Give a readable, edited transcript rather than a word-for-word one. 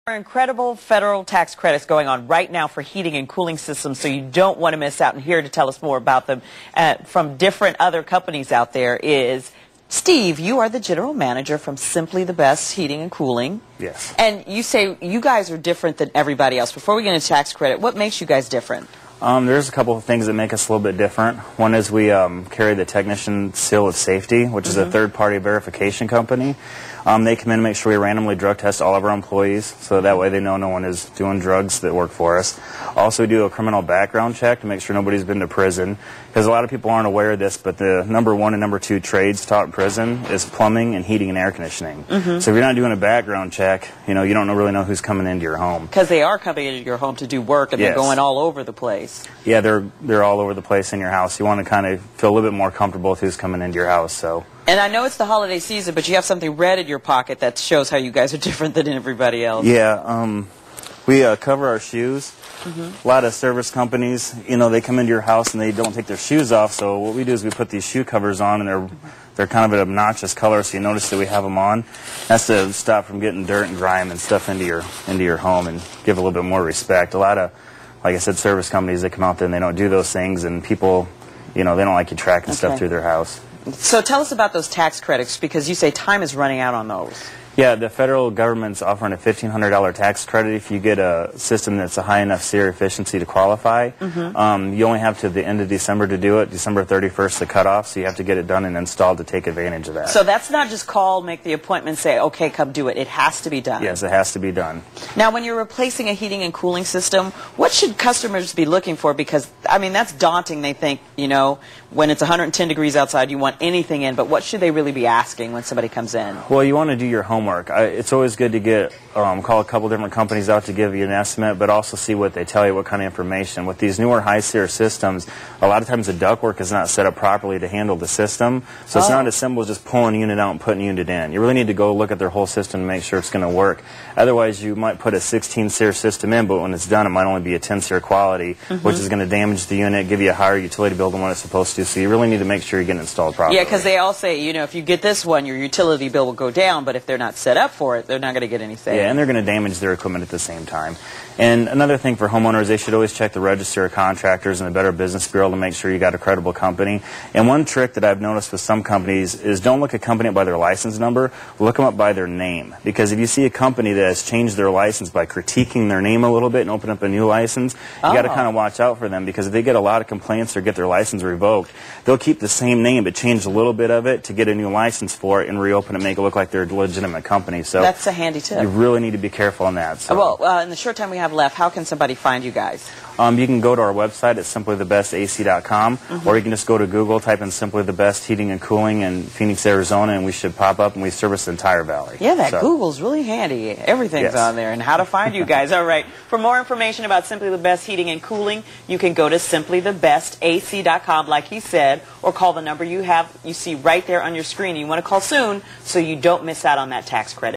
There are incredible federal tax credits going on right now for heating and cooling systems, so you don't want to miss out. And here to tell us more about them from different other companies out there is Steve. You are the general manager from Simply the Best Heating and Cooling. Yes. And you say you guys are different than everybody else. Before we get into tax credit, what makes you guys different? There's a couple of things that make us a little bit different. One is we carry the Technician Seal of Safety, which is a third-party verification company. They come in and make sure we randomly drug test all of our employees, so that way they know no one is doing drugs that work for us. Also, we do a criminal background check to make sure nobody's been to prison, because a lot of people aren't aware of this, but the number 1 and number 2 trades taught in prison is plumbing and heating and air conditioning. So if you're not doing a background check, you don't really know who's coming into your home. Because they are coming into your home to do work, and they're going all over the place. Yeah, they're all over the place in your house. You want to kind of feel a little bit more comfortable with who's coming into your house. So. And I know it's the holiday season, but you have something red in your pocket that shows how you guys are different than everybody else. Yeah, we cover our shoes. A lot of service companies, they come into your house and they don't take their shoes off. So what we do is we put these shoe covers on, and they're kind of an obnoxious color, so you notice that we have them on. That's to stop from getting dirt and grime and stuff into your home and give a little bit more respect. A lot of, like I said, service companies, they come out there and they don't do those things, and people, they don't like you tracking stuff through their house. So tell us about those tax credits, because you say time is running out on those. Yeah, the federal government's offering a $1,500 tax credit if you get a system that's a high enough SEER efficiency to qualify. You only have to the end of December to do it. December 31st the cutoff, so you have to get it done and installed to take advantage of that. So that's not just call, make the appointment, say, okay, come do it. It has to be done. Yes, it has to be done. Now, when you're replacing a heating and cooling system, what should customers be looking for? Because, I mean, that's daunting. They think, when it's 110 degrees outside, you want anything in, but what should they really be asking when somebody comes in? Well, you want to do your homework. It's always good to call a couple different companies out to give you an estimate, but also see what they tell you, what kind of information. With these newer high SEER systems, a lot of times the ductwork is not set up properly to handle the system, so it's not as simple as just pulling a unit out and putting a unit in. You really need to go look at their whole system and make sure it's going to work. Otherwise, you might put a 16 SEER system in, but when it's done, it might only be a 10 SEER quality, which is going to damage the unit, give you a higher utility bill than what it's supposed to, so you really need to make sure you're getting installed properly. Yeah, because they all say, if you get this one, your utility bill will go down, but if they're not set up for it, they're not going to get anything. Yeah, and they're going to damage their equipment at the same time. And another thing for homeowners, they should always check the Register of Contractors and the Better Business Bureau to make sure you got a credible company. And one trick that I've noticed with some companies is don't look a company up by their license number, look them up by their name. Because if you see a company that has changed their license by critiquing their name a little bit and open up a new license, you got to kind of watch out for them, because if they get a lot of complaints or get their license revoked, they'll keep the same name but change a little bit of it to get a new license for it and reopen it, make it look like they're a legitimate company. So that's a handy tip. You really need to be careful on that. So. Well, in the short time we have left, how can somebody find you guys? You can go to our website at simplythebestac.com, or you can just go to Google, type in Simply the Best Heating and Cooling in Phoenix, Arizona, and we should pop up, and we service the entire valley. Yeah, Google's really handy. Everything's on there, and how to find you guys. All right. For more information about Simply the Best Heating and Cooling, you can go to simplythebestac.com, like he said, or call the number you see right there on your screen. You want to call soon so you don't miss out on that tax credit.